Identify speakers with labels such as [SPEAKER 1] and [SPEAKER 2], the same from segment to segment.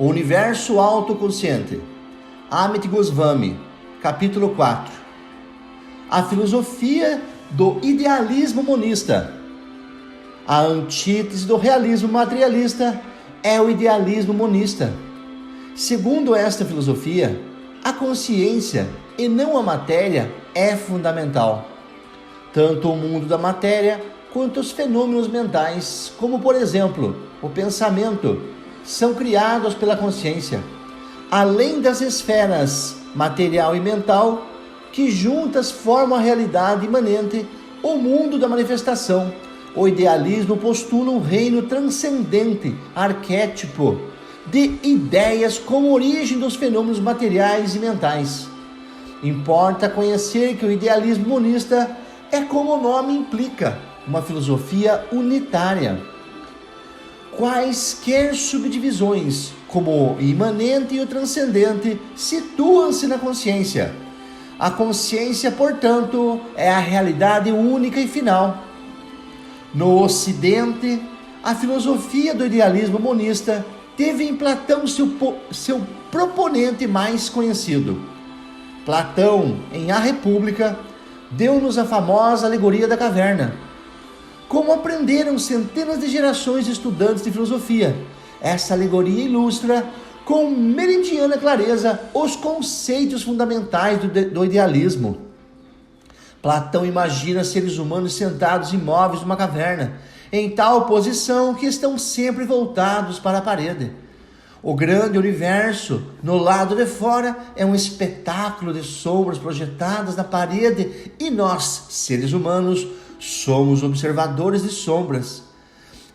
[SPEAKER 1] O universo autoconsciente. Amit Goswami, capítulo 4. A filosofia do idealismo monista. A antítese do realismo materialista é o idealismo monista. Segundo esta filosofia, a consciência e não a matéria é fundamental. Tanto o mundo da matéria quanto os fenômenos mentais, como por exemplo, o pensamento, são criados pela consciência, além das esferas material e mental, que juntas formam a realidade imanente, o mundo da manifestação. O idealismo postula um reino transcendente, arquétipo, de ideias como origem dos fenômenos materiais e mentais. Importa conhecer que o idealismo monista é, como o nome implica, uma filosofia unitária. Quaisquer subdivisões, como o imanente e o transcendente, situam-se na consciência. A consciência, portanto, é a realidade única e final. No Ocidente, a filosofia do idealismo monista teve em Platão seu proponente mais conhecido. Platão, em A República, deu-nos a famosa alegoria da caverna. Como aprenderam centenas de gerações de estudantes de filosofia, essa alegoria ilustra com meridiana clareza os conceitos fundamentais do idealismo. Platão imagina seres humanos sentados imóveis numa caverna, em tal posição que estão sempre voltados para a parede. O grande universo, no lado de fora, é um espetáculo de sombras projetadas na parede e nós, seres humanos, somos observadores de sombras.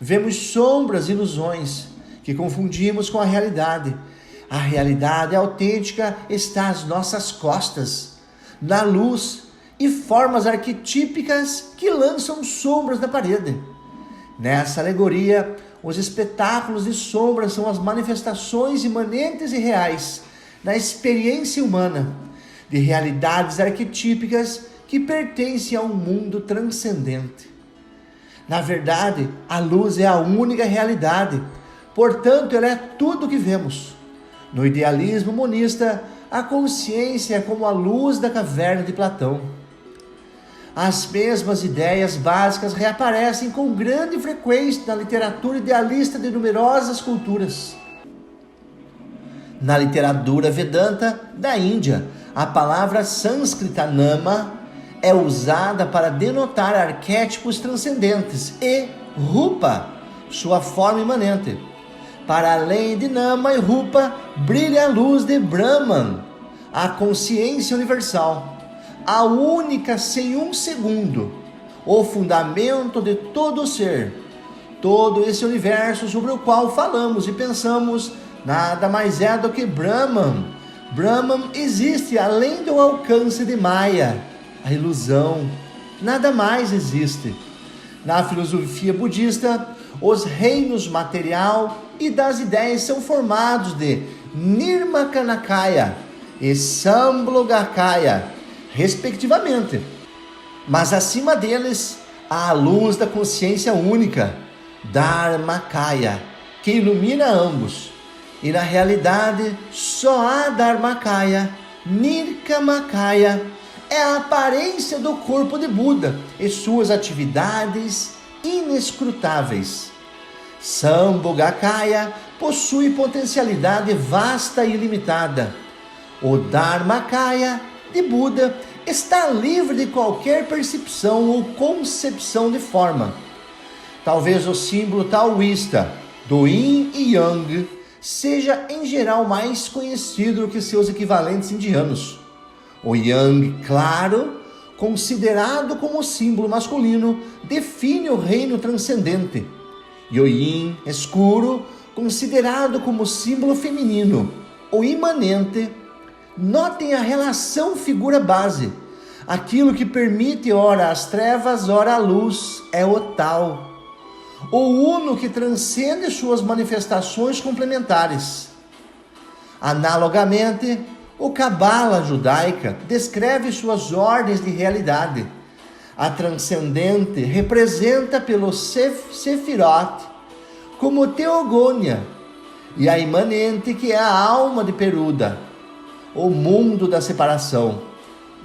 [SPEAKER 1] Vemos sombras e ilusões que confundimos com a realidade. A realidade autêntica está às nossas costas, na luz e formas arquetípicas que lançam sombras na parede. Nessa alegoria, os espetáculos de sombras são as manifestações imanentes e reais da experiência humana, de realidades arquetípicas que pertencem a um mundo transcendente. Na verdade, a luz é a única realidade, portanto, ela é tudo o que vemos. No idealismo monista, a consciência é como a luz da caverna de Platão. As mesmas ideias básicas reaparecem com grande frequência na literatura idealista de numerosas culturas. Na literatura Vedanta da Índia, a palavra sânscrita nama é usada para denotar arquétipos transcendentes e rupa, sua forma imanente. Para além de nama e rupa, brilha a luz de Brahman, a consciência universal, a única sem um segundo, o fundamento de todo o ser. Todo esse universo sobre o qual falamos e pensamos nada mais é do que Brahman. Brahman existe além do alcance de Maya, a ilusão. Nada mais existe. Na filosofia budista, os reinos material e das ideias são formados de Nirmakanakaya e Sambhogakaya, respectivamente. Mas acima deles, há a luz da consciência única, Dharmakaya, que ilumina ambos. E na realidade, só há Dharmakaya, Nirkamakaya, é a aparência do corpo de Buda e suas atividades inescrutáveis. Sambhogakaya possui potencialidade vasta e ilimitada. O Dharmakaya de Buda está livre de qualquer percepção ou concepção de forma. Talvez o símbolo taoísta do Yin e Yang seja em geral mais conhecido do que seus equivalentes indianos. O Yang claro, considerado como símbolo masculino, define o reino transcendente, e o Yin escuro, considerado como símbolo feminino, o imanente. Notem a relação figura-base. Aquilo que permite ora as trevas, ora a luz, é o tal. O uno que transcende suas manifestações complementares. Analogamente, o Cabala judaica descreve suas ordens de realidade. A transcendente representa pelo Sefirot como teogônia, e a imanente, que é a alma de Peruda, o mundo da separação.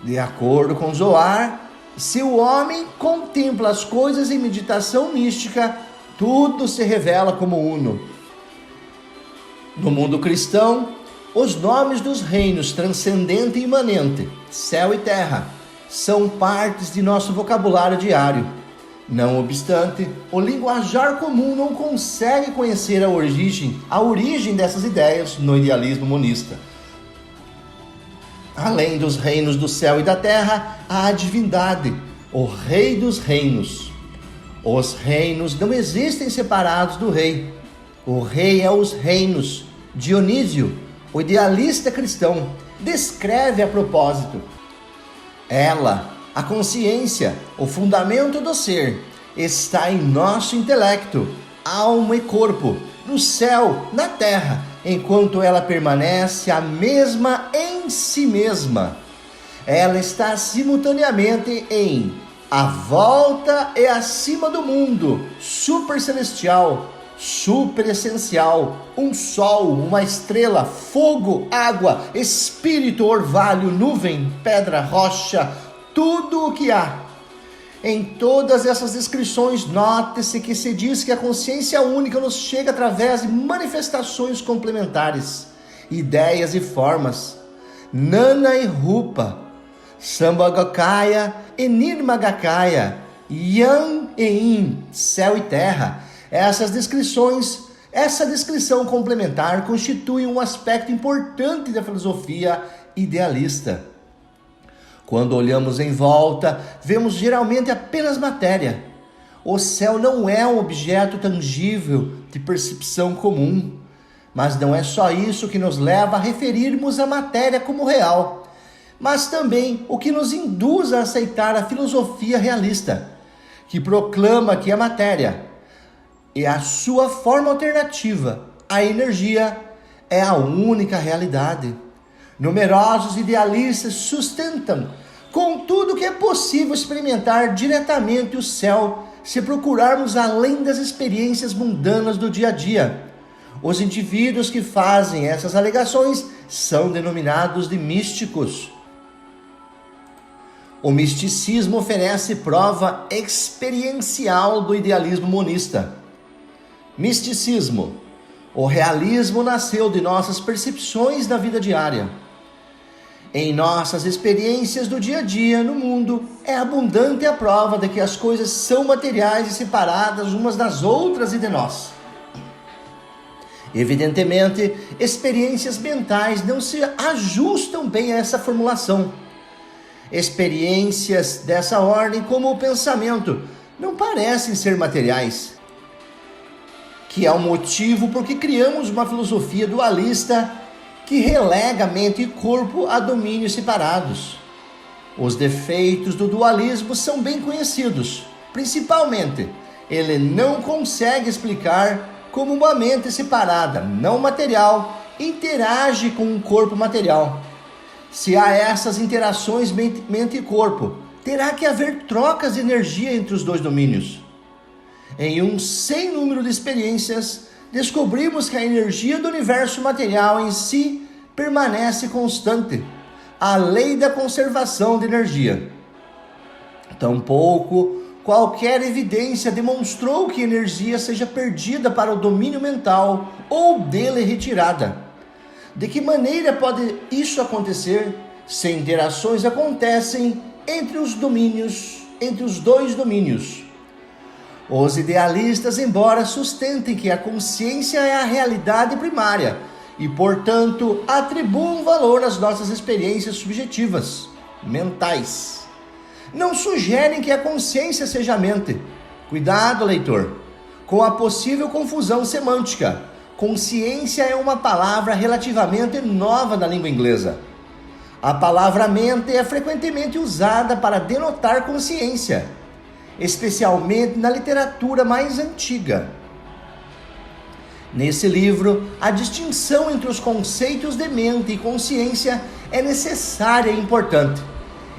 [SPEAKER 1] De acordo com Zohar, se o homem contempla as coisas em meditação mística, tudo se revela como uno. No mundo cristão, os nomes dos reinos transcendente e imanente, céu e terra, são partes de nosso vocabulário diário. Não obstante, o linguajar comum não consegue conhecer a origem dessas ideias no idealismo monista. Além dos reinos do céu e da terra, há a divindade, o rei dos reinos. Os reinos não existem separados do rei. O rei é os reinos. Dionísio, o idealista cristão, descreve a propósito. Ela, a consciência, o fundamento do ser, está em nosso intelecto, alma e corpo, no céu, na terra, enquanto ela permanece a mesma em si mesma. Ela está simultaneamente em a volta e acima do mundo, supercelestial, superessencial, um sol, uma estrela, fogo, água, espírito, orvalho, nuvem, pedra, rocha, tudo o que há. Em todas essas descrições, note-se que se diz que a consciência única nos chega através de manifestações complementares, ideias e formas. Nana e Rupa, Sambhogakaya e Nirmagakaya, Yang e Yin, céu e terra. Essa descrição complementar constitui um aspecto importante da filosofia idealista. Quando olhamos em volta, vemos geralmente apenas matéria. O céu não é um objeto tangível de percepção comum, mas não é só isso que nos leva a referirmos a matéria como real, mas também o que nos induz a aceitar a filosofia realista, que proclama que a matéria e a sua forma alternativa, a energia, é a única realidade. Numerosos idealistas sustentam, contudo, que é possível experimentar diretamente o céu se procurarmos além das experiências mundanas do dia a dia. Os indivíduos que fazem essas alegações são denominados de místicos. O misticismo oferece prova experiencial do idealismo monista. Misticismo. O realismo nasceu de nossas percepções da vida diária. Em nossas experiências do dia a dia no mundo, é abundante a prova de que as coisas são materiais e separadas umas das outras e de nós. Evidentemente, experiências mentais não se ajustam bem a essa formulação. Experiências dessa ordem, como o pensamento, não parecem ser materiais, que é o motivo por que criamos uma filosofia dualista que relega mente e corpo a domínios separados. Os defeitos do dualismo são bem conhecidos. Principalmente, ele não consegue explicar como uma mente separada, não material, interage com um corpo material. Se há essas interações mente e corpo, terá que haver trocas de energia entre os dois domínios. Em um sem número de experiências, descobrimos que a energia do universo material em si permanece constante, a lei da conservação de energia. Tampouco qualquer evidência demonstrou que energia seja perdida para o domínio mental ou dele retirada. De que maneira pode isso acontecer se interações acontecem entre os dois domínios? Os idealistas, embora sustentem que a consciência é a realidade primária e, portanto, atribuam valor às nossas experiências subjetivas, mentais, não sugerem que a consciência seja a mente. Cuidado, leitor, com a possível confusão semântica. Consciência é uma palavra relativamente nova na língua inglesa. A palavra mente é frequentemente usada para denotar consciência, especialmente na literatura mais antiga. Nesse livro, a distinção entre os conceitos de mente e consciência é necessária e importante.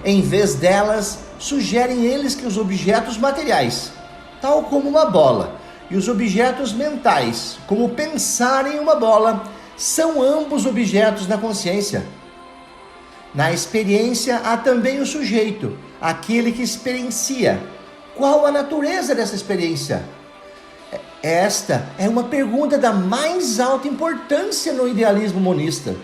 [SPEAKER 1] Em vez delas, sugerem eles que os objetos materiais, tal como uma bola e os objetos mentais, como pensar em uma bola, são ambos objetos na consciência. Na experiência há também o sujeito, aquele que experiencia. Qual a natureza dessa experiência? Esta é uma pergunta da mais alta importância no idealismo monista.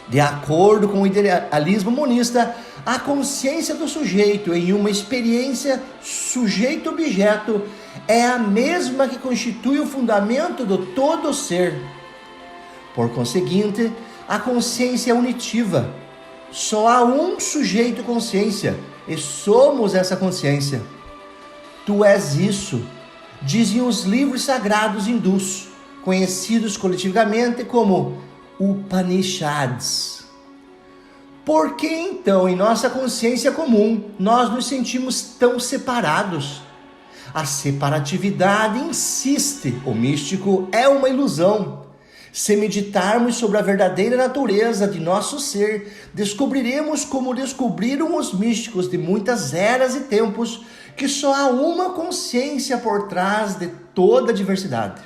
[SPEAKER 1] De acordo com o idealismo monista, a consciência do sujeito em uma experiência sujeito-objeto é a mesma que constitui o fundamento do todo ser. Por conseguinte, a consciência é unitiva. Só há um sujeito consciência e somos essa consciência. Tu és isso, dizem os livros sagrados hindus, conhecidos coletivamente como Upanishads. Por que então, em nossa consciência comum, nós nos sentimos tão separados? A separatividade insiste, o místico é uma ilusão. Se meditarmos sobre a verdadeira natureza de nosso ser, descobriremos, como descobriram os místicos de muitas eras e tempos, que só há uma consciência por trás de toda a diversidade.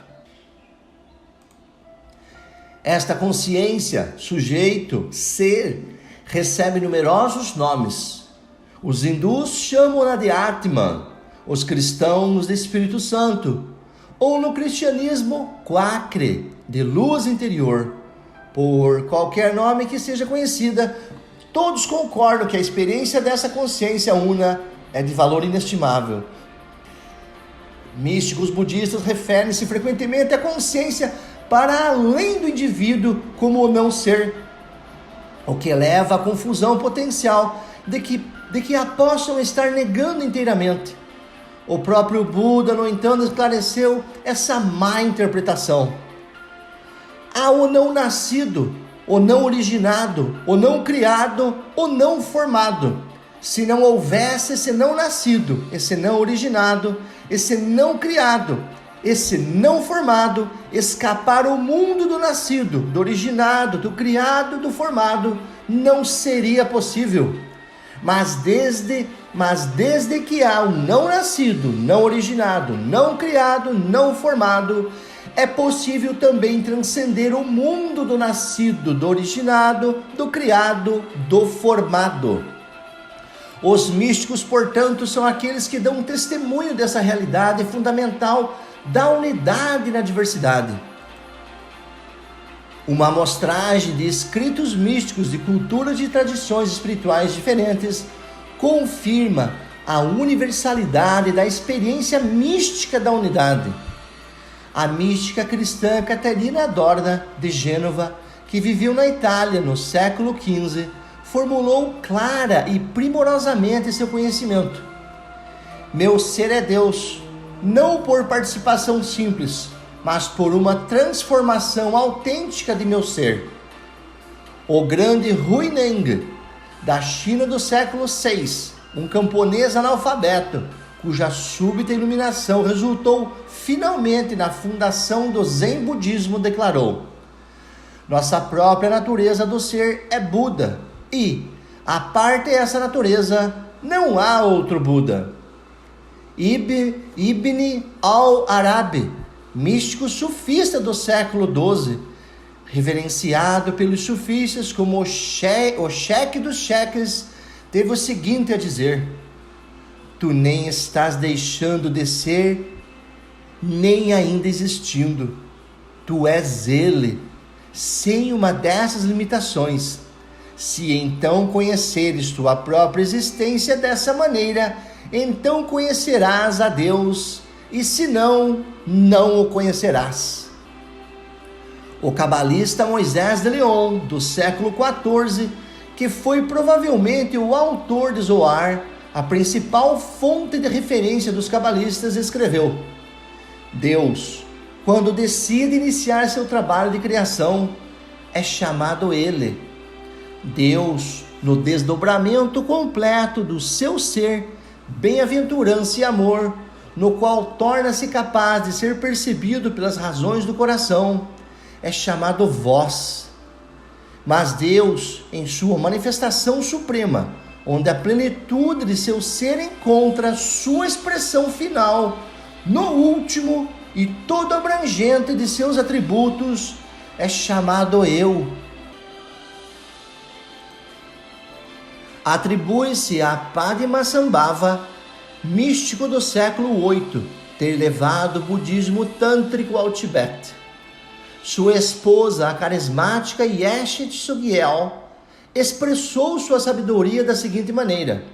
[SPEAKER 1] Esta consciência, sujeito, ser, recebe numerosos nomes. Os hindus chamam-na de Atman, os cristãos de Espírito Santo, ou no cristianismo, Quakre, de luz interior. Por qualquer nome que seja conhecida, todos concordam que a experiência dessa consciência una é de valor inestimável. Místicos budistas referem-se frequentemente à consciência para além do indivíduo como o não ser, o que leva à confusão potencial de que a possam estar negando inteiramente. O próprio Buda, no entanto, esclareceu essa má interpretação. Há o não nascido, o não originado, o não criado, o não formado. Se não houvesse esse não nascido, esse não originado, esse não criado, esse não formado, escapar o mundo do nascido, do originado, do criado, do formado, não seria possível. Mas desde que há um não nascido, não originado, não criado, não formado, é possível também transcender o mundo do nascido, do originado, do criado, do formado. Os místicos, portanto, são aqueles que dão um testemunho dessa realidade fundamental da unidade na diversidade. Uma amostragem de escritos místicos de culturas e tradições espirituais diferentes confirma a universalidade da experiência mística da unidade. A mística cristã Caterina Adorna de Gênova, que viveu na Itália no século XV, formulou clara e primorosamente seu conhecimento. Meu ser é Deus, não por participação simples, mas por uma transformação autêntica de meu ser. O grande Huineng, da China do século VI, um camponês analfabeto, cuja súbita iluminação resultou finalmente na fundação do Zen Budismo, declarou: nossa própria natureza do ser é Buda, e, a parte dessa natureza, não há outro Buda. Ibn al-Arabi, místico sufista do século XII, reverenciado pelos sufistas como o cheque dos cheques, teve o seguinte a dizer: tu nem estás deixando de ser, nem ainda existindo. Tu és ele, sem uma dessas limitações. Se então conheceres tua própria existência dessa maneira, então conhecerás a Deus, e se não, não o conhecerás. O cabalista Moisés de Leon, do século XIV, que foi provavelmente o autor de Zohar, a principal fonte de referência dos cabalistas, escreveu: Deus, quando decide iniciar seu trabalho de criação, é chamado Ele. Deus, no desdobramento completo do seu ser, bem-aventurança e amor, no qual torna-se capaz de ser percebido pelas razões do coração, é chamado Vós. Mas Deus, em sua manifestação suprema, onde a plenitude de seu ser encontra sua expressão final, no último e todo abrangente de seus atributos, é chamado eu. Atribui-se a Padmasambhava, místico do século VIII, ter levado o budismo tântrico ao Tibete. Sua esposa, a carismática Yeshe Tsogyal, expressou sua sabedoria da seguinte maneira: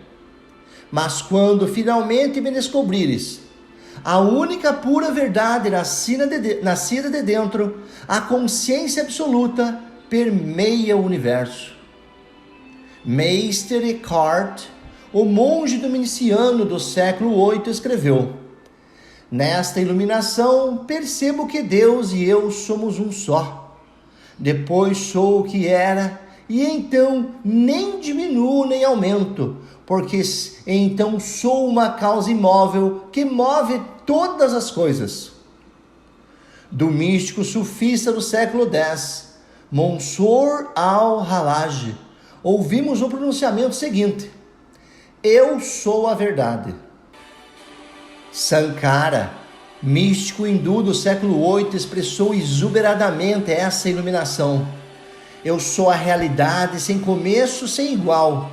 [SPEAKER 1] mas quando finalmente me descobrires a única pura verdade nascida de dentro, a consciência absoluta permeia o universo. Meister Eckhart, o monge dominiciano do século VIII, escreveu: nesta iluminação percebo que Deus e eu somos um só. Depois sou o que era, e então nem diminuo nem aumento, porque então sou uma causa imóvel que move todas as coisas. Do místico sufista do século X, Mansur al-Hallaj, ouvimos o pronunciamento seguinte: eu sou a verdade. Sankara, místico hindu do século VIII, expressou exuberadamente essa iluminação: eu sou a realidade sem começo, sem igual.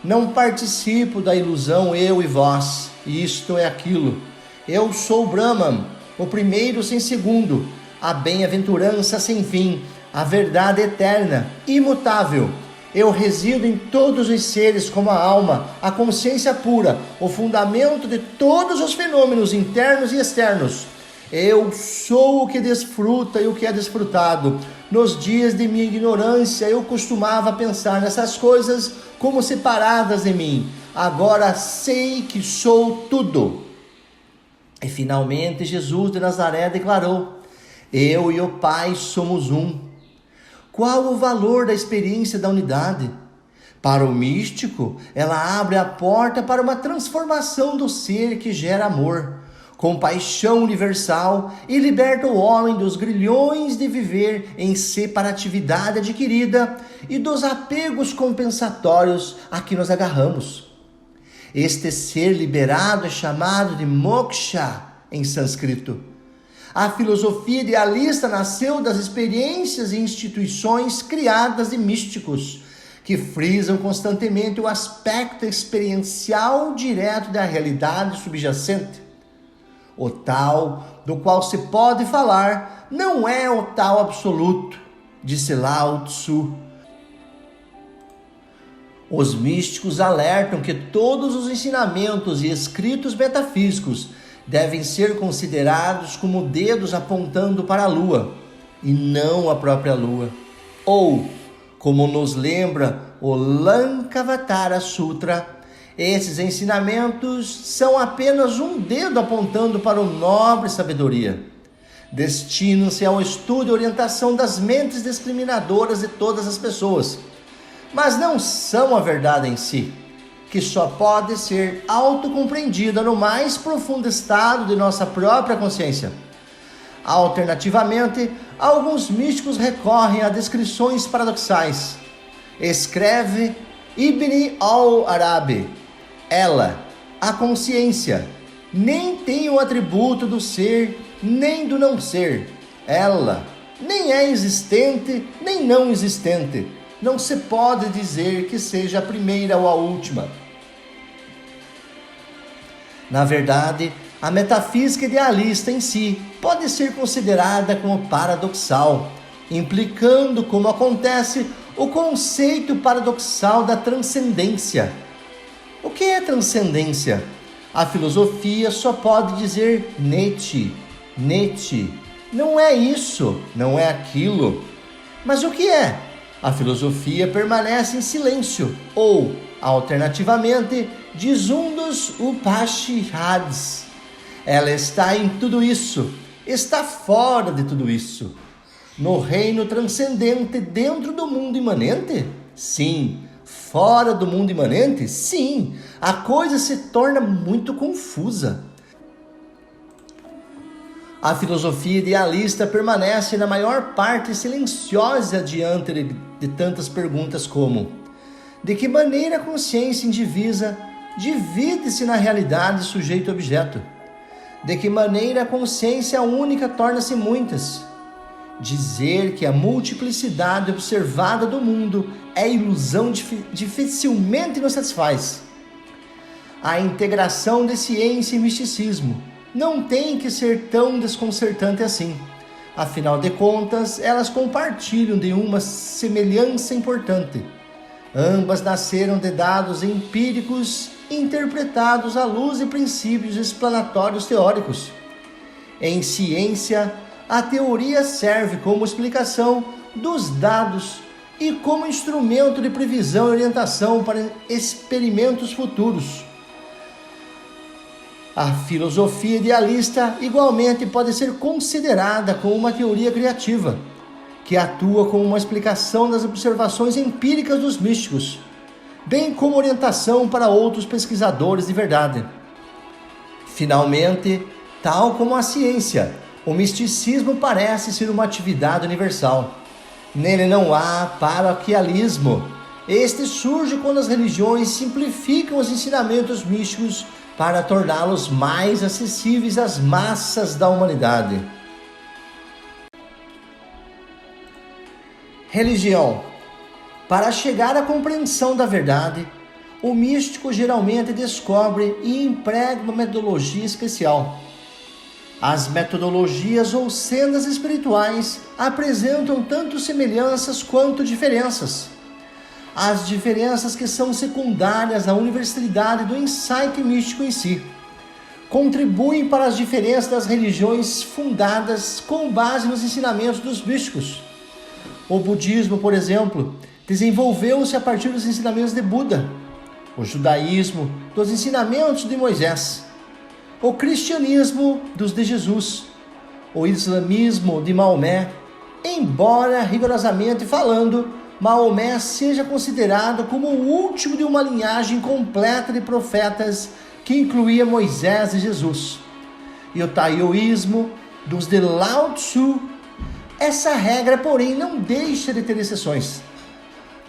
[SPEAKER 1] Não participo da ilusão eu e vós, isto é aquilo. Eu sou Brahman, o primeiro sem segundo, a bem-aventurança sem fim, a verdade eterna, imutável. Eu resido em todos os seres como a alma, a consciência pura, o fundamento de todos os fenômenos internos e externos. Eu sou o que desfruta e o que é desfrutado. Nos dias de minha ignorância, eu costumava pensar nessas coisas como separadas de mim. Agora sei que sou tudo. E finalmente Jesus de Nazaré declarou: eu e o Pai somos um. Qual o valor da experiência da unidade? Para o místico, ela abre a porta para uma transformação do ser que gera amor, compaixão universal e liberta o homem dos grilhões de viver em separatividade adquirida e dos apegos compensatórios a que nos agarramos. Este ser liberado é chamado de moksha em sânscrito. A filosofia idealista nasceu das experiências e instituições criadas de místicos, que frisam constantemente o aspecto experiencial direto da realidade subjacente. O tal do qual se pode falar não é o tal absoluto, disse Lao Tzu. Os místicos alertam que todos os ensinamentos e escritos metafísicos devem ser considerados como dedos apontando para a Lua, e não a própria Lua. Ou, como nos lembra o Lankavatara Sutra, esses ensinamentos são apenas um dedo apontando para o nobre sabedoria. Destinam-se ao estudo e orientação das mentes discriminadoras de todas as pessoas, mas não são a verdade em si, que só pode ser autocompreendida no mais profundo estado de nossa própria consciência. Alternativamente, alguns místicos recorrem a descrições paradoxais. Escreve Ibn al-Arabi: ela, a consciência, nem tem o atributo do ser nem do não ser. Ela nem é existente nem não existente. Não se pode dizer que seja a primeira ou a última. Na verdade, a metafísica idealista em si pode ser considerada como paradoxal, implicando, como acontece, o conceito paradoxal da transcendência. O que é transcendência? A filosofia só pode dizer neti, neti. Não é isso, não é aquilo. Mas o que é? A filosofia permanece em silêncio, ou, alternativamente, diz um dos Upanishads: ela está em tudo isso, está fora de tudo isso. No reino transcendente, dentro do mundo imanente? Sim. Fora do mundo imanente? Sim. A coisa se torna muito confusa. A filosofia idealista permanece na maior parte silenciosa diante de tantas perguntas como: de que maneira a consciência indivisa divide-se na realidade sujeito-objeto? De que maneira a consciência única torna-se muitas? Dizer que a multiplicidade observada do mundo é ilusão dificilmente nos satisfaz. A integração de ciência e misticismo não tem que ser tão desconcertante assim. Afinal de contas, elas compartilham de uma semelhança importante. Ambas nasceram de dados empíricos interpretados à luz de princípios explanatórios teóricos. Em ciência, a teoria serve como explicação dos dados e como instrumento de previsão e orientação para experimentos futuros. A filosofia idealista igualmente pode ser considerada como uma teoria criativa, que atua como uma explicação das observações empíricas dos místicos, bem como orientação para outros pesquisadores de verdade. Finalmente, tal como a ciência, o misticismo parece ser uma atividade universal. Nele não há paroquialismo. Este surge quando as religiões simplificam os ensinamentos místicos para torná-los mais acessíveis às massas da humanidade. Religião. Para chegar à compreensão da verdade, o místico geralmente descobre e emprega uma metodologia especial. As metodologias ou sendas espirituais apresentam tanto semelhanças quanto diferenças. As diferenças que são secundárias à universalidade do insight místico em si contribuem para as diferenças das religiões fundadas com base nos ensinamentos dos místicos. O budismo, por exemplo, desenvolveu-se a partir dos ensinamentos de Buda, o judaísmo dos ensinamentos de Moisés, o cristianismo dos de Jesus, o islamismo de Maomé, embora rigorosamente falando, Maomé seja considerado como o último de uma linhagem completa de profetas que incluía Moisés e Jesus. E o taoísmo dos de Lao Tzu. Essa regra, porém, não deixa de ter exceções.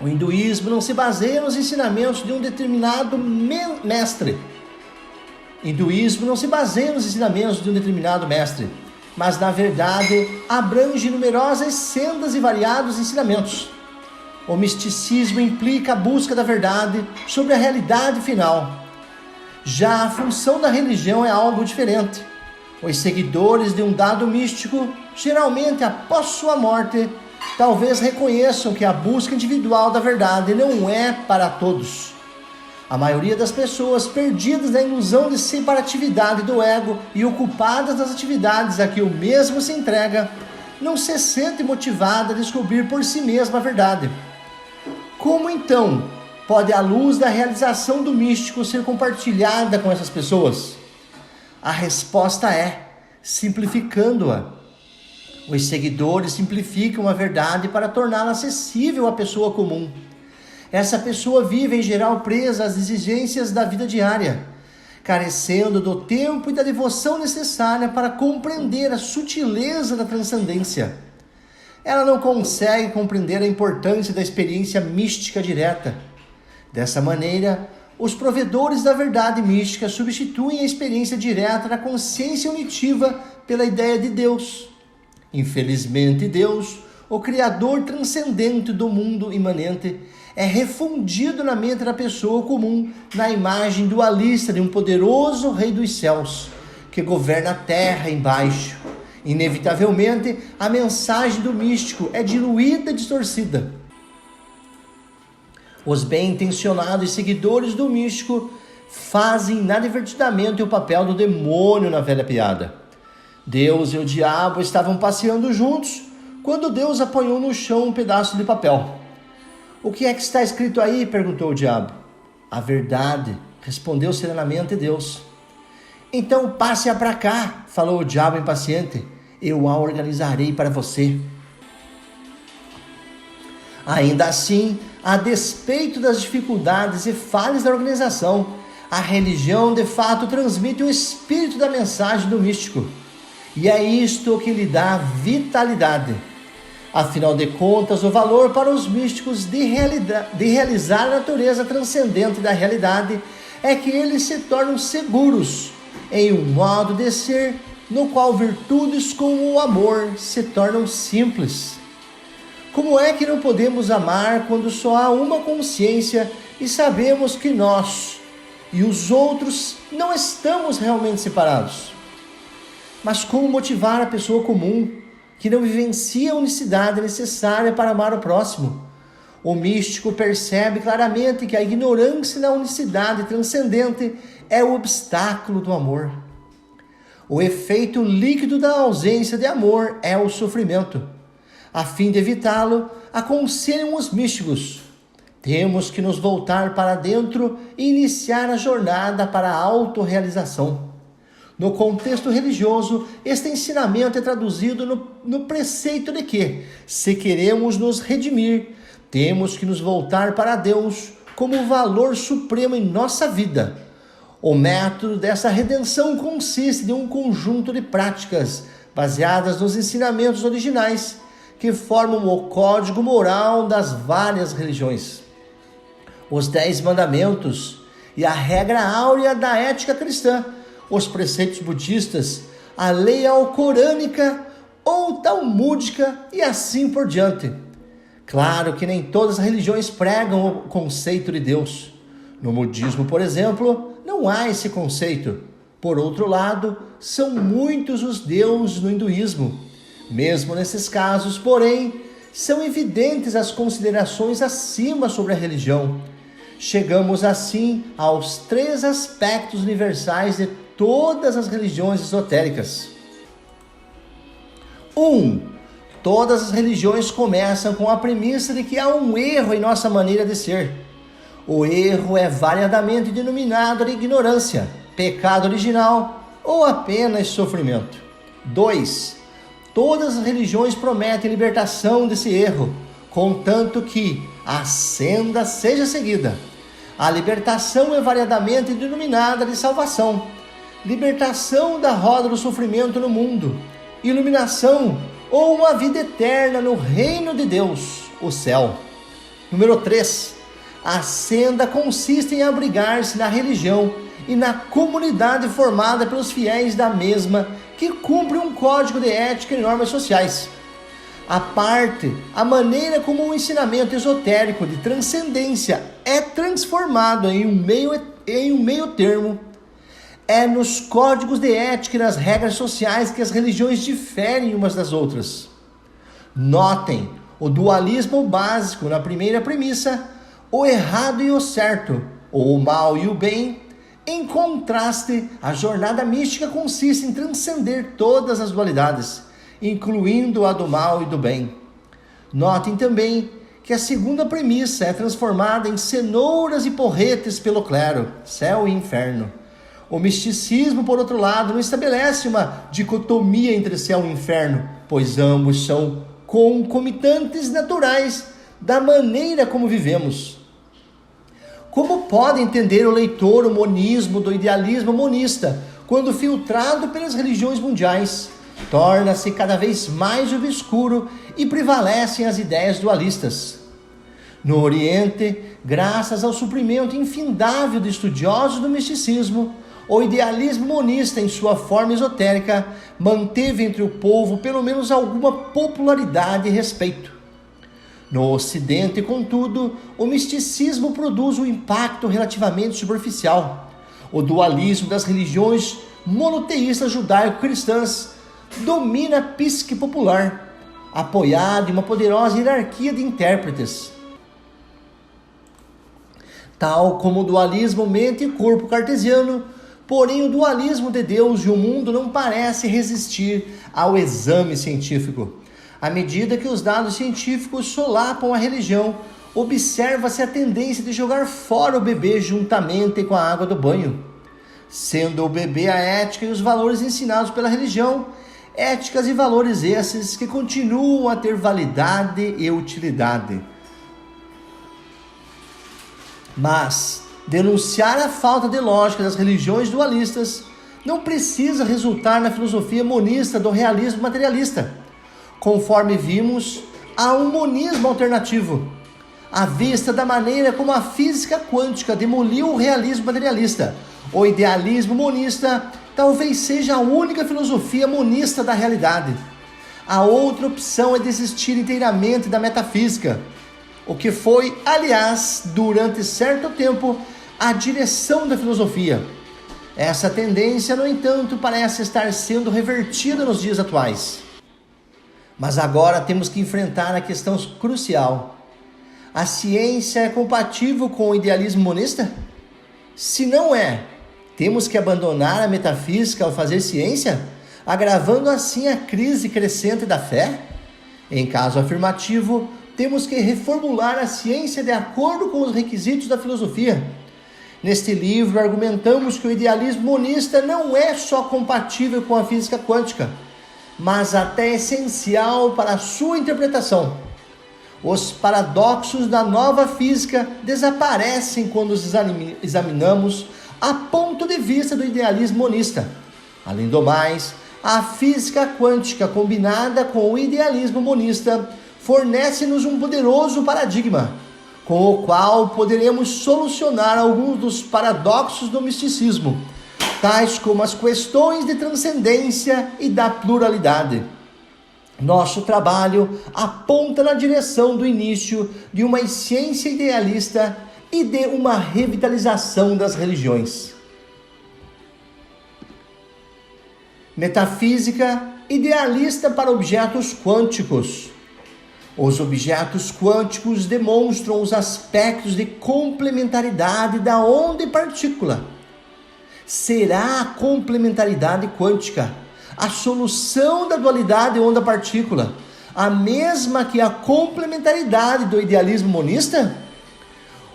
[SPEAKER 1] O hinduísmo não se baseia nos ensinamentos de um determinado mestre. Mas, na verdade, abrange numerosas sendas e variados ensinamentos. O misticismo implica a busca da verdade sobre a realidade final. Já a função da religião é algo diferente. Os seguidores de um dado místico, geralmente após sua morte, talvez reconheçam que a busca individual da verdade não é para todos. A maioria das pessoas perdidas na ilusão de separatividade do ego e ocupadas nas atividades a que o mesmo se entrega, não se sente motivada a descobrir por si mesma a verdade. Como então pode a luz da realização do místico ser compartilhada com essas pessoas? A resposta é simplificando-a. Os seguidores simplificam a verdade para torná-la acessível à pessoa comum. Essa pessoa vive em geral presa às exigências da vida diária, carecendo do tempo e da devoção necessária para compreender a sutileza da transcendência. Ela não consegue compreender a importância da experiência mística direta. Dessa maneira, os provedores da verdade mística substituem a experiência direta da consciência unitiva pela ideia de Deus. Infelizmente, Deus, o Criador transcendente do mundo imanente, é refundido na mente da pessoa comum na imagem dualista de um poderoso Rei dos céus, que governa a terra embaixo. Inevitavelmente, a mensagem do místico é diluída e distorcida. Os bem-intencionados seguidores do místico fazem inadvertidamente o papel do demônio na velha piada. Deus e o diabo estavam passeando juntos quando Deus apanhou no chão um pedaço de papel. "O que é que está escrito aí?" perguntou o diabo. "A verdade", respondeu serenamente Deus. "Então passe-a para cá", falou o diabo impaciente. "Eu a organizarei para você." Ainda assim, a despeito das dificuldades e falhas da organização, a religião de fato transmite o espírito da mensagem do místico. E é isto que lhe dá vitalidade. Afinal de contas, o valor para os místicos de realizar a natureza transcendente da realidade é que eles se tornam seguros em um modo de ser no qual virtudes como o amor se tornam simples. Como é que não podemos amar quando só há uma consciência e sabemos que nós e os outros não estamos realmente separados? Mas como motivar a pessoa comum que não vivencia a unicidade necessária para amar o próximo? O místico percebe claramente que a ignorância da unicidade transcendente é o obstáculo do amor. O efeito líquido da ausência de amor é o sofrimento. A fim de evitá-lo, aconselham os místicos: temos que nos voltar para dentro e iniciar a jornada para a autorrealização. No contexto religioso, este ensinamento é traduzido no preceito de que, se queremos nos redimir, temos que nos voltar para Deus como o valor supremo em nossa vida. O método dessa redenção consiste em um conjunto de práticas baseadas nos ensinamentos originais que formam o código moral das várias religiões. Os 10 mandamentos e a regra áurea da ética cristã, os preceitos budistas, a lei alcorânica ou talmúdica e assim por diante. Claro que nem todas as religiões pregam o conceito de Deus. No budismo, por exemplo, não há esse conceito. Por outro lado, são muitos os deuses no hinduísmo. Mesmo nesses casos, porém, são evidentes as considerações acima sobre a religião. Chegamos assim aos 3 aspectos universais de todas as religiões esotéricas. 1. Todas as religiões começam com a premissa de que há um erro em nossa maneira de ser. O erro é variadamente denominado de ignorância, pecado original ou apenas sofrimento. 2. Todas as religiões prometem libertação desse erro, contanto que a senda seja seguida. A libertação é variadamente denominada de salvação, libertação da roda do sofrimento no mundo, iluminação ou uma vida eterna no reino de Deus, o céu. Número 3. A senda consiste em abrigar-se na religião e na comunidade formada pelos fiéis da mesma, que cumpre um código de ética e normas sociais. A maneira como um ensinamento esotérico de transcendência é transformado em um meio termo é nos códigos de ética e nas regras sociais que as religiões diferem umas das outras. Notem o dualismo básico na primeira premissa, o errado e o certo, ou o mal e o bem. Em contraste, a jornada mística consiste em transcender todas as dualidades, incluindo a do mal e do bem. Notem também que a segunda premissa é transformada em cenouras e porretes pelo clero, céu e inferno. O misticismo, por outro lado, não estabelece uma dicotomia entre céu e inferno, pois ambos são concomitantes naturais da maneira como vivemos. Como pode entender o leitor o monismo do idealismo monista, quando filtrado pelas religiões mundiais, torna-se cada vez mais obscuro e prevalecem as ideias dualistas? No Oriente, graças ao suprimento infindável de estudiosos do misticismo, o idealismo monista, em sua forma esotérica, manteve entre o povo pelo menos alguma popularidade e respeito. No Ocidente, contudo, o misticismo produz um impacto relativamente superficial. O dualismo das religiões monoteístas judaico-cristãs domina a psique popular, apoiado em uma poderosa hierarquia de intérpretes. Tal como o dualismo mente e corpo cartesiano, porém o dualismo de Deus e o mundo não parece resistir ao exame científico. À medida que os dados científicos solapam a religião, observa-se a tendência de jogar fora o bebê juntamente com a água do banho. Sendo o bebê a ética e os valores ensinados pela religião, éticas e valores esses que continuam a ter validade e utilidade. Mas denunciar a falta de lógica das religiões dualistas não precisa resultar na filosofia monista do realismo materialista. Conforme vimos, há um monismo alternativo, à vista da maneira como a física quântica demoliu o realismo materialista. O idealismo monista talvez seja a única filosofia monista da realidade. A outra opção é desistir inteiramente da metafísica, o que foi, aliás, durante certo tempo, a direção da filosofia. Essa tendência, no entanto, parece estar sendo revertida nos dias atuais. Mas agora temos que enfrentar a questão crucial. A ciência é compatível com o idealismo monista? Se não é, temos que abandonar a metafísica ao fazer ciência, agravando assim a crise crescente da fé? Em caso afirmativo, temos que reformular a ciência de acordo com os requisitos da filosofia. Neste livro, argumentamos que o idealismo monista não é só compatível com a física quântica, mas até essencial para a sua interpretação. Os paradoxos da nova física desaparecem quando os examinamos a ponto de vista do idealismo monista. Além do mais, a física quântica combinada com o idealismo monista fornece-nos um poderoso paradigma, com o qual poderemos solucionar alguns dos paradoxos do misticismo, tais como as questões de transcendência e da pluralidade. Nosso trabalho aponta na direção do início de uma ciência idealista e de uma revitalização das religiões. Metafísica idealista para objetos quânticos. Os objetos quânticos demonstram os aspectos de complementaridade da onda e partícula. Será a complementaridade quântica a solução da dualidade onda-partícula, a mesma que a complementaridade do idealismo monista?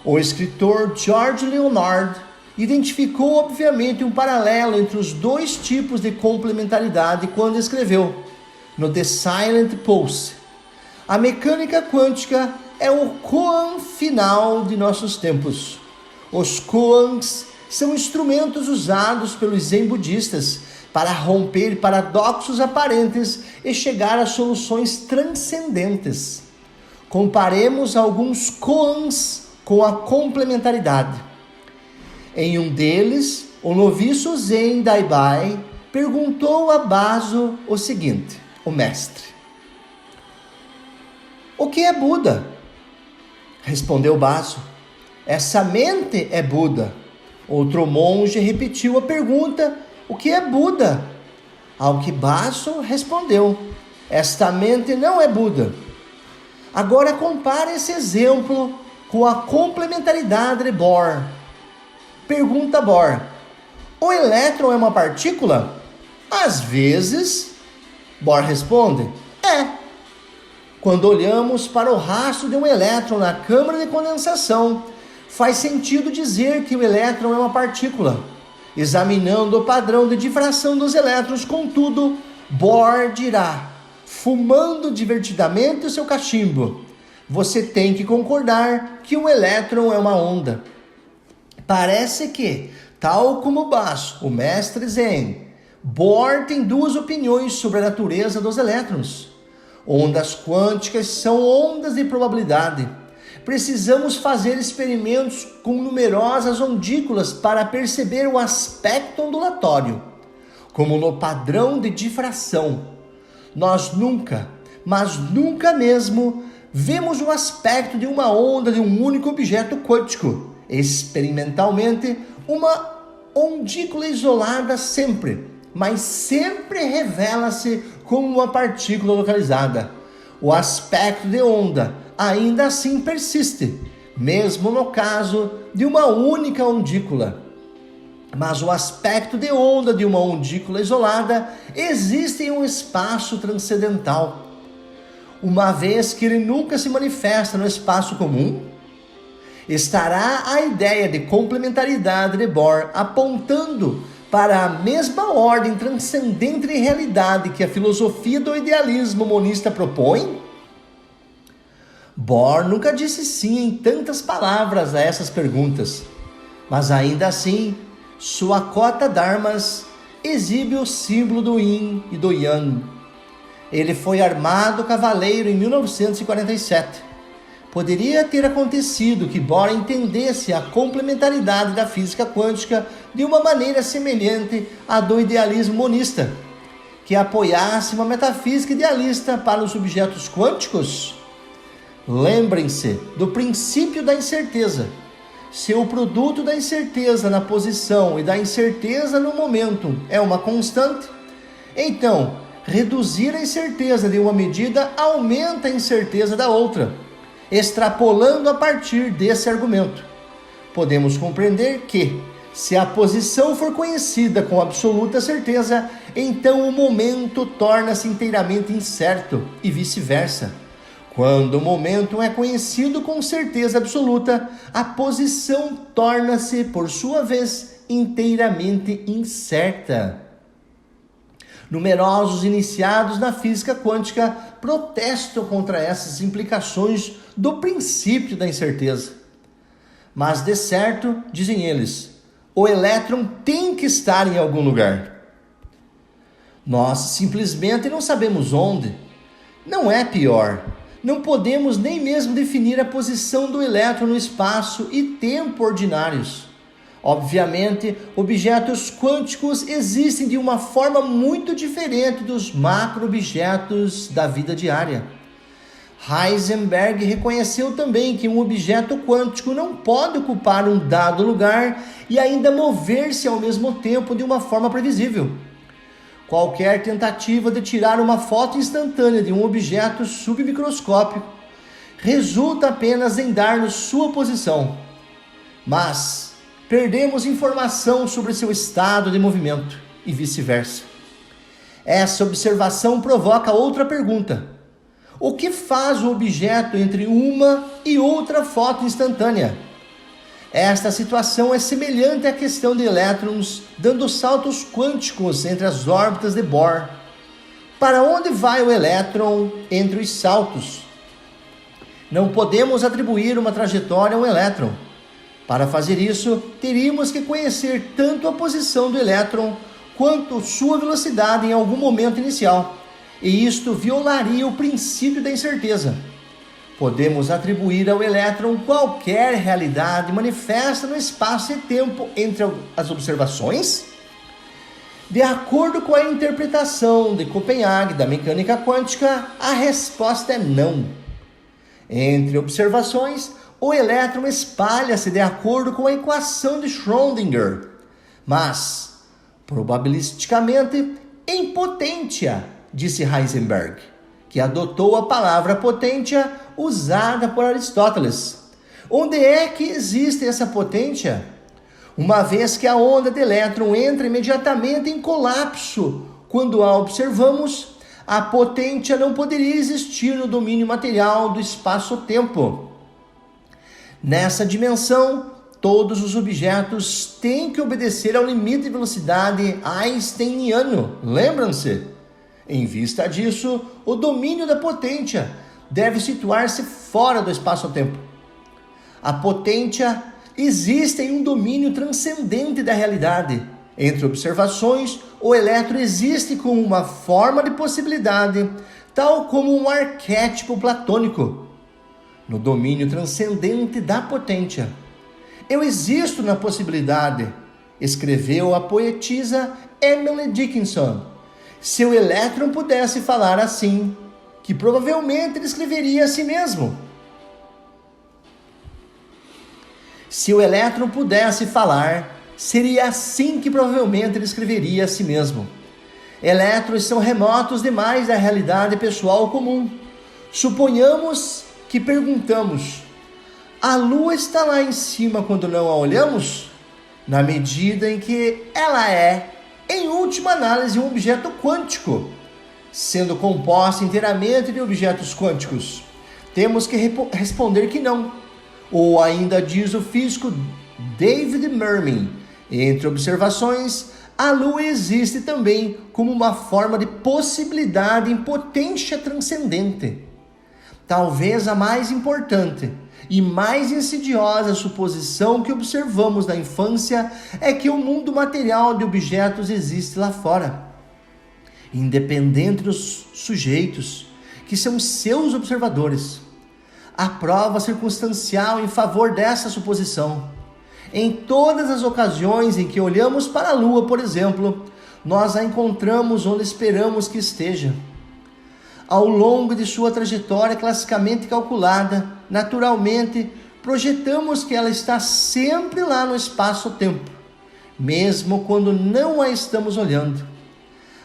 [SPEAKER 1] O escritor George Leonard identificou obviamente um paralelo entre os dois tipos de complementaridade quando escreveu, no The Silent Pulse: a mecânica quântica é o koan final de nossos tempos. Os koans são instrumentos usados pelos zen budistas para romper paradoxos aparentes e chegar a soluções transcendentes. Comparemos alguns koans com a complementaridade. Em um deles, o noviço Zen Daibai perguntou a Baso o seguinte, o mestre: o que é Buda? Respondeu Baso: essa mente é Buda. Outro monge repetiu a pergunta: o que é Buda? Ao que Baso respondeu: esta mente não é Buda. Agora compare esse exemplo com a complementaridade de Bohr. Pergunta Bohr: o elétron é uma partícula? Às vezes. Bohr responde: é. Quando olhamos para o rastro de um elétron na câmara de condensação, faz sentido dizer que o elétron é uma partícula. Examinando o padrão de difração dos elétrons, contudo, Bohr dirá, fumando divertidamente o seu cachimbo: você tem que concordar que um elétron é uma onda. Parece que, tal como Baso, o mestre Zen, Bohr tem duas opiniões sobre a natureza dos elétrons. Ondas quânticas são ondas de probabilidade. Precisamos fazer experimentos com numerosas ondículas para perceber o aspecto ondulatório, como no padrão de difração. Nós nunca, mas nunca mesmo, vemos o aspecto de uma onda de um único objeto quântico. Experimentalmente, uma ondícula isolada sempre, mas sempre revela-se como uma partícula localizada. O aspecto de onda ainda assim persiste, mesmo no caso de uma única ondícula. Mas o aspecto de onda de uma ondícula isolada existe em um espaço transcendental, uma vez que ele nunca se manifesta no espaço comum. Estará a ideia de complementaridade de Bohr apontando para a mesma ordem transcendente de realidade que a filosofia do idealismo monista propõe? Bohr nunca disse sim em tantas palavras a essas perguntas, mas ainda assim, sua cota d'armas exibe o símbolo do Yin e do Yang. Ele foi armado cavaleiro em 1947. Poderia ter acontecido que Bohr entendesse a complementaridade da física quântica de uma maneira semelhante à do idealismo monista, que apoiasse uma metafísica idealista para os objetos quânticos? Lembrem-se do princípio da incerteza. Se o produto da incerteza na posição e da incerteza no momento é uma constante, então reduzir a incerteza de uma medida aumenta a incerteza da outra. Extrapolando a partir desse argumento, podemos compreender que, se a posição for conhecida com absoluta certeza, então o momento torna-se inteiramente incerto e vice-versa. Quando o momento é conhecido com certeza absoluta, a posição torna-se, por sua vez, inteiramente incerta. Numerosos iniciados na física quântica protestam contra essas implicações do princípio da incerteza. Mas, de certo, dizem eles, o elétron tem que estar em algum lugar. Nós simplesmente não sabemos onde. Não é pior. Não podemos nem mesmo definir a posição do elétron no espaço e tempo ordinários. Obviamente, objetos quânticos existem de uma forma muito diferente dos macro-objetos da vida diária. Heisenberg reconheceu também que um objeto quântico não pode ocupar um dado lugar e ainda mover-se ao mesmo tempo de uma forma previsível. Qualquer tentativa de tirar uma foto instantânea de um objeto submicroscópico resulta apenas em dar-nos sua posição. Mas perdemos informação sobre seu estado de movimento e vice-versa. Essa observação provoca outra pergunta. O que faz o objeto entre uma e outra foto instantânea? Esta situação é semelhante à questão de elétrons dando saltos quânticos entre as órbitas de Bohr. Para onde vai o elétron entre os saltos? Não podemos atribuir uma trajetória a um elétron. Para fazer isso, teríamos que conhecer tanto a posição do elétron quanto sua velocidade em algum momento inicial, e isto violaria o princípio da incerteza. Podemos atribuir ao elétron qualquer realidade manifesta no espaço e tempo entre as observações? De acordo com a interpretação de Copenhague da mecânica quântica, a resposta é não. Entre observações, o elétron espalha-se de acordo com a equação de Schrödinger, mas, probabilisticamente, em potência, disse Heisenberg, que adotou a palavra potência usada por Aristóteles. Onde é que existe essa potência? Uma vez que a onda de elétron entra imediatamente em colapso quando a observamos, a potência não poderia existir no domínio material do espaço-tempo. Nessa dimensão, todos os objetos têm que obedecer ao limite de velocidade einsteiniano. Lembram-se? Em vista disso, o domínio da potência deve situar-se fora do espaço-tempo. A potência existe em um domínio transcendente da realidade. Entre observações, o elétron existe como uma forma de possibilidade, tal como um arquétipo platônico. No domínio transcendente da potência, eu existo na possibilidade, escreveu a poetisa Emily Dickinson. Se o elétron pudesse falar assim, que provavelmente ele escreveria a si mesmo. Se o elétron pudesse falar, seria assim que provavelmente ele escreveria a si mesmo. Elétrons são remotos demais da realidade pessoal comum. Suponhamos que perguntamos: a Lua está lá em cima quando não a olhamos? Na medida em que ela é, em última análise, um objeto quântico, sendo composta inteiramente de objetos quânticos. Temos que responder que não. Ou ainda diz o físico David Mermin, entre observações, a Lua existe também como uma forma de possibilidade em potência transcendente. Talvez a mais importante e mais insidiosa suposição que observamos na infância é que o mundo material de objetos existe lá fora, independente dos sujeitos, que são seus observadores. A prova circunstancial em favor dessa suposição Em todas as ocasiões em que olhamos para a Lua, por exemplo, nós a encontramos onde esperamos que esteja. Ao longo de sua trajetória classicamente calculada, naturalmente, projetamos que ela está sempre lá no espaço-tempo, mesmo quando não a estamos olhando.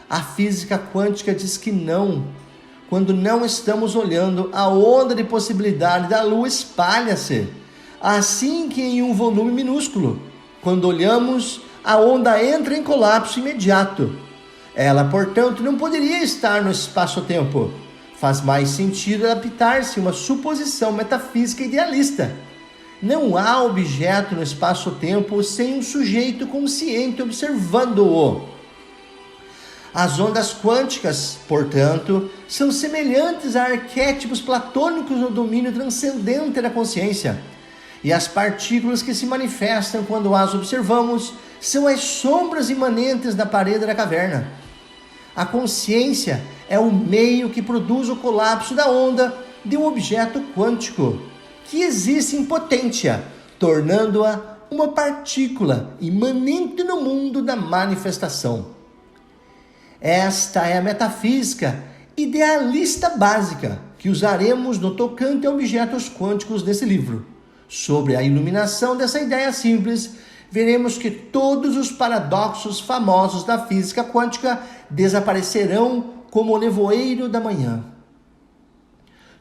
[SPEAKER 1] A física quântica diz que não. Quando não estamos olhando, a onda de possibilidade da Lua espalha-se, assim que em um volume minúsculo. Quando olhamos, a onda entra em colapso imediato. Ela, portanto, não poderia estar no espaço-tempo. Faz mais sentido adaptar-se a uma suposição metafísica idealista. Não há objeto no espaço-tempo sem um sujeito consciente observando-o. As ondas quânticas, portanto, são semelhantes a arquétipos platônicos no domínio transcendente da consciência. E as partículas que se manifestam quando as observamos são as sombras imanentes da parede da caverna. A consciência é o meio que produz o colapso da onda de um objeto quântico, que existe em potência, tornando-a uma partícula imanente no mundo da manifestação. Esta é a metafísica idealista básica que usaremos no tocante a objetos quânticos desse livro. Sobre a iluminação dessa ideia simples, veremos que todos os paradoxos famosos da física quântica desaparecerão como o nevoeiro da manhã.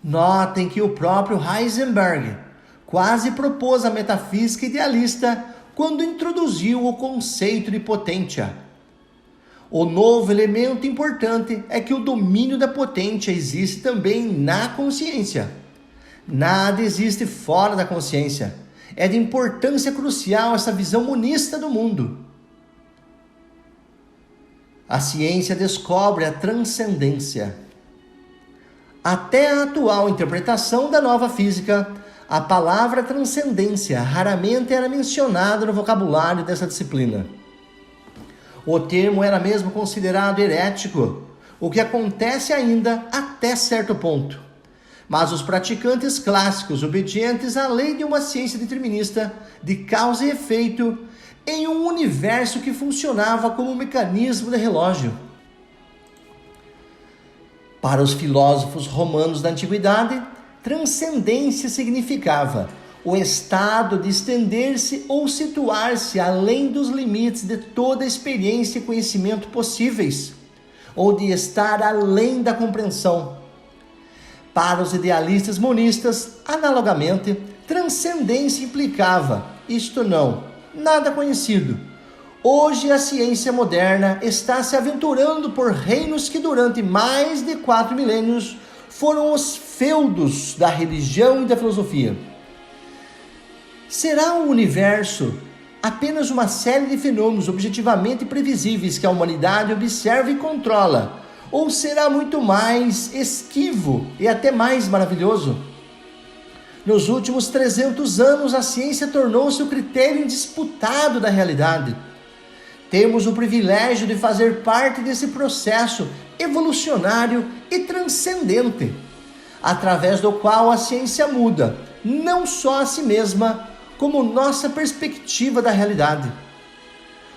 [SPEAKER 1] Notem que o próprio Heisenberg quase propôs a metafísica idealista quando introduziu o conceito de potência. O novo elemento importante é que o domínio da potência existe também na consciência. Nada existe fora da consciência. É de importância crucial essa visão monista do mundo. A ciência descobre a transcendência. Até a atual interpretação da nova física, a palavra transcendência raramente era mencionada no vocabulário dessa disciplina. O termo era mesmo considerado herético, o que acontece ainda até certo ponto. Mas os praticantes clássicos, obedientes à lei de uma ciência determinista de causa e efeito, em um universo que funcionava como um mecanismo de relógio. Para os filósofos romanos da antiguidade, transcendência significava o estado de estender-se ou situar-se além dos limites de toda experiência e conhecimento possíveis, ou de estar além da compreensão. Para os idealistas monistas, analogamente, transcendência implicava, isto não, nada conhecido. Hoje a ciência moderna está se aventurando por reinos que durante mais de 4 milênios foram os feudos da religião e da filosofia. Será o universo apenas uma série de fenômenos objetivamente previsíveis que a humanidade observa e controla? Ou será muito mais esquivo e até mais maravilhoso? Nos últimos 300 anos, a ciência tornou-se o critério indisputado da realidade. Temos o privilégio de fazer parte desse processo evolucionário e transcendente, através do qual a ciência muda, não só a si mesma, como nossa perspectiva da realidade.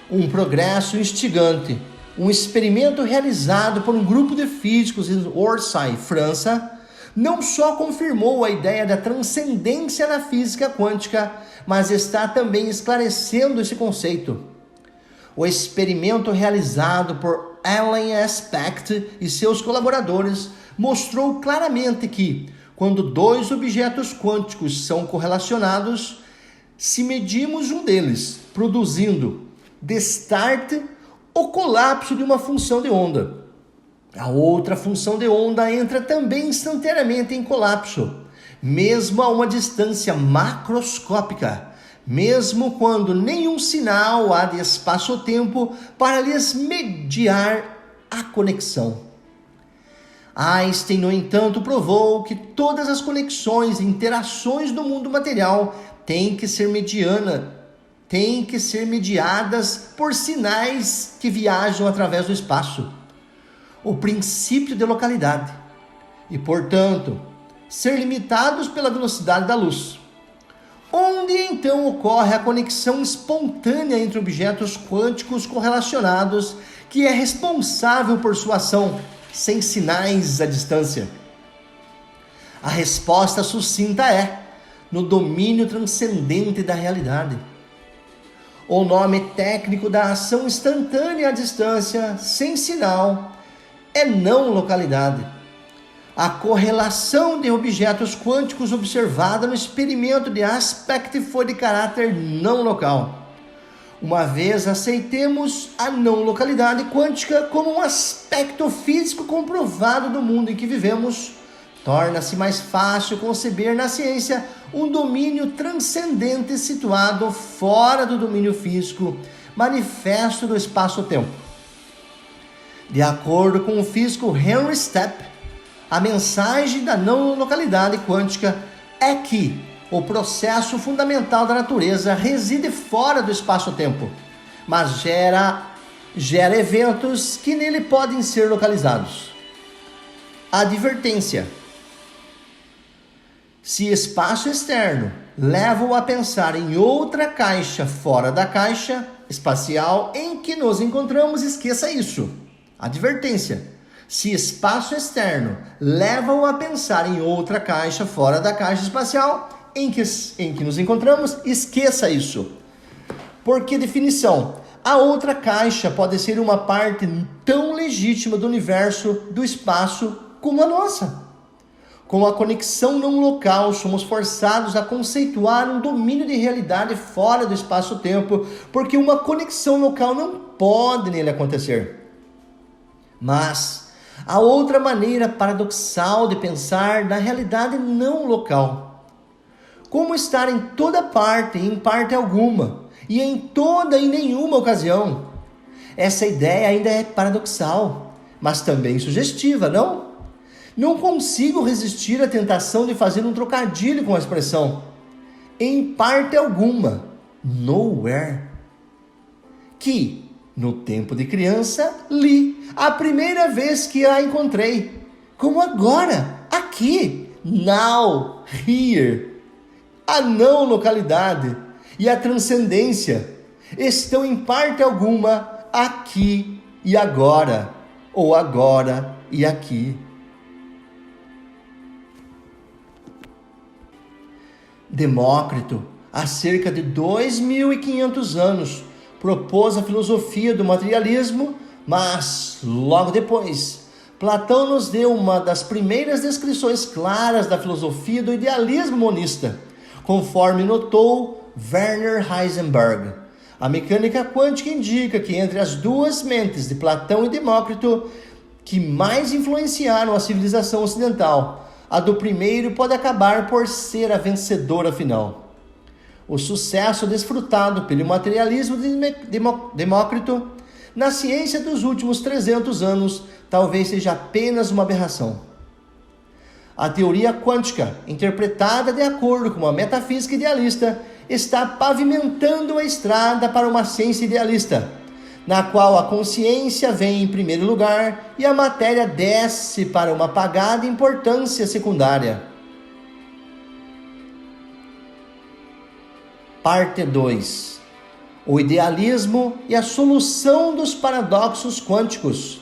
[SPEAKER 1] Um progresso instigante, um experimento realizado por um grupo de físicos em Orsay, França, não só confirmou a ideia da transcendência na física quântica, mas está também esclarecendo esse conceito. O experimento realizado por Alain Aspect e seus colaboradores mostrou claramente que, quando dois objetos quânticos são correlacionados, se medimos um deles, produzindo destarte o colapso de uma função de onda, a outra função de onda entra também instantaneamente em colapso, mesmo a uma distância macroscópica, mesmo quando nenhum sinal há de espaço-tempo para lhes mediar a conexão. Einstein, no entanto, provou que todas as conexões e interações do mundo material têm que ser mediadas por sinais que viajam através do espaço, o princípio de localidade, e, portanto, ser limitados pela velocidade da luz. Onde então ocorre a conexão espontânea entre objetos quânticos correlacionados, que é responsável por sua ação, sem sinais à distância? A resposta sucinta é: no domínio transcendente da realidade. O nome técnico da ação instantânea à distância, sem sinal, é não localidade. A correlação de objetos quânticos observada no experimento de Aspect foi de caráter não local. Uma vez aceitemos a não localidade quântica como um aspecto físico comprovado do mundo em que vivemos, torna-se mais fácil conceber na ciência um domínio transcendente situado fora do domínio físico, manifesto do espaço-tempo. De acordo com o físico Henry Stepp, a mensagem da não localidade quântica é que o processo fundamental da natureza reside fora do espaço-tempo, mas gera eventos que nele podem ser localizados. Advertência: se espaço externo leva-o a pensar em outra caixa fora da caixa espacial em que nos encontramos, esqueça isso. Advertência: se espaço externo leva-o a pensar em outra caixa fora da caixa espacial em que nos encontramos, esqueça isso. Porque, definição, a outra caixa pode ser uma parte tão legítima do universo, do espaço, como a nossa. Com a conexão não local, somos forçados a conceituar um domínio de realidade fora do espaço-tempo, porque uma conexão local não pode nele acontecer. Mas há outra maneira paradoxal de pensar na realidade não local. Como estar em toda parte e em parte alguma, e em toda e nenhuma ocasião. Essa ideia ainda é paradoxal, mas também sugestiva, não? Não consigo resistir à tentação de fazer um trocadilho com a expressão em parte alguma, nowhere, que, no tempo de criança, li a primeira vez que a encontrei, como agora, aqui, now, here. A não localidade e a transcendência estão em parte alguma aqui e agora, ou agora e aqui. Demócrito, há cerca de 2.500 anos, propôs a filosofia do materialismo, mas, logo depois, Platão nos deu uma das primeiras descrições claras da filosofia do idealismo monista, conforme notou Werner Heisenberg. A mecânica quântica indica que entre as duas mentes de Platão e Demócrito, que mais influenciaram a civilização ocidental, a do primeiro pode acabar por ser a vencedora final. O sucesso desfrutado pelo materialismo de Demócrito na ciência dos últimos 300 anos talvez seja apenas uma aberração. A teoria quântica, interpretada de acordo com uma metafísica idealista, está pavimentando a estrada para uma ciência idealista, na qual a consciência vem em primeiro lugar e a matéria desce para uma apagada importância secundária. Parte 2. O idealismo e a solução dos paradoxos quânticos.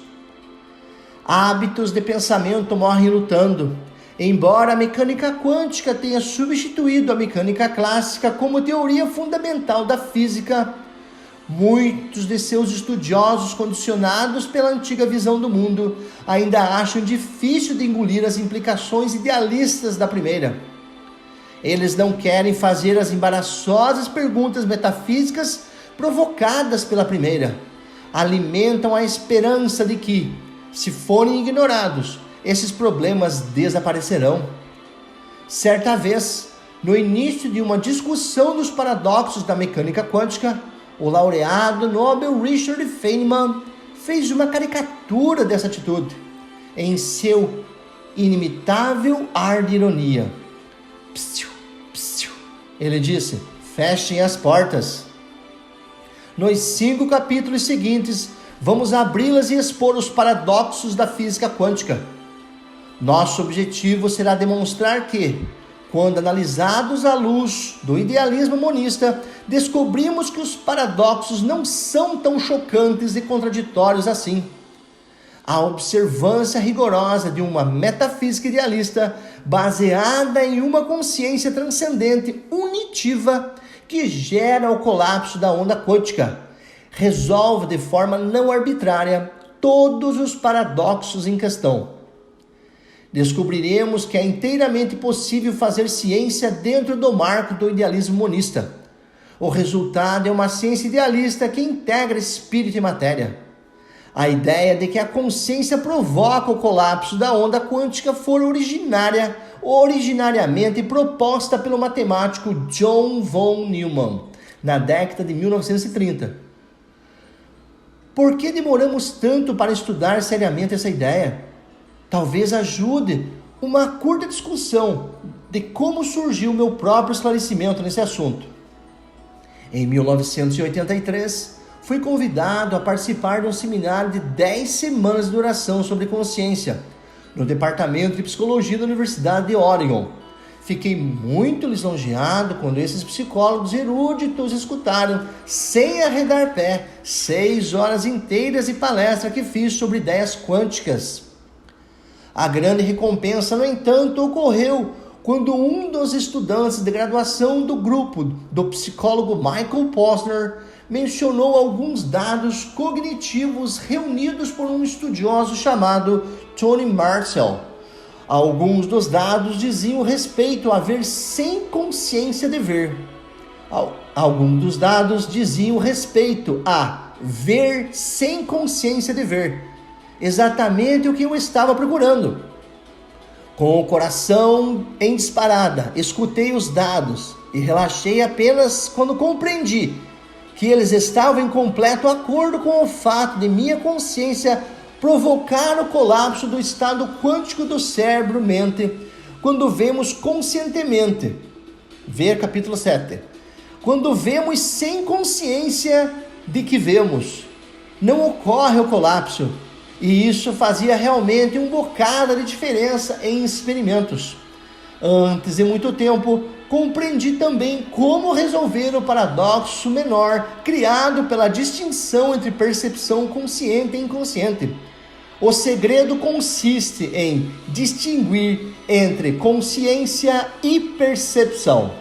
[SPEAKER 1] Hábitos de pensamento morrem lutando. Embora a mecânica quântica tenha substituído a mecânica clássica como teoria fundamental da física, muitos de seus estudiosos, condicionados pela antiga visão do mundo, ainda acham difícil de engolir as implicações idealistas da primeira. Eles não querem fazer as embaraçosas perguntas metafísicas provocadas pela primeira. Alimentam a esperança de que, se forem ignorados, esses problemas desaparecerão. Certa vez, no início de uma discussão dos paradoxos da mecânica quântica, o laureado Nobel Richard Feynman fez uma caricatura dessa atitude, em seu inimitável ar de ironia. Psiu, psiu. Ele disse: fechem as portas. Nos 5 capítulos seguintes, vamos abri-las e expor os paradoxos da física quântica. Nosso objetivo será demonstrar que, Quando analisados à luz do idealismo monista, descobrimos que os paradoxos não são tão chocantes e contraditórios assim. A observância rigorosa de uma metafísica idealista, baseada em uma consciência transcendente unitiva, que gera o colapso da onda quântica, resolve de forma não arbitrária todos os paradoxos em questão. Descobriremos que é inteiramente possível fazer ciência dentro do marco do idealismo monista. O resultado é uma ciência idealista que integra espírito e matéria. A ideia de que a consciência provoca o colapso da onda quântica foi originariamente proposta pelo matemático John von Neumann, na década de 1930. Por que demoramos tanto para estudar seriamente essa ideia? Talvez ajude uma curta discussão de como surgiu meu próprio esclarecimento nesse assunto. Em 1983, fui convidado a participar de um seminário de 10 semanas de duração sobre consciência, no Departamento de Psicologia da Universidade de Oregon. Fiquei muito lisonjeado quando esses psicólogos eruditos escutaram, sem arredar pé, 6 horas inteiras de palestra que fiz sobre ideias quânticas. A grande recompensa, no entanto, ocorreu quando um dos estudantes de graduação do grupo do psicólogo Michael Posner mencionou alguns dados cognitivos reunidos por um estudioso chamado Tony Marcel. Alguns dos dados diziam respeito a ver sem consciência de ver. Alguns dos dados diziam respeito a ver sem consciência de ver. Exatamente o que eu estava procurando. Com o coração em disparada, escutei os dados e relaxei apenas quando compreendi que eles estavam em completo acordo com o fato de minha consciência provocar o colapso do estado quântico do cérebro-mente quando vemos conscientemente. Ver capítulo 7. Quando vemos sem consciência de que vemos, não ocorre o colapso. E isso fazia realmente um bocado de diferença em experimentos. Antes de muito tempo, compreendi também como resolver o paradoxo menor criado pela distinção entre percepção consciente e inconsciente. O segredo consiste em distinguir entre consciência e percepção.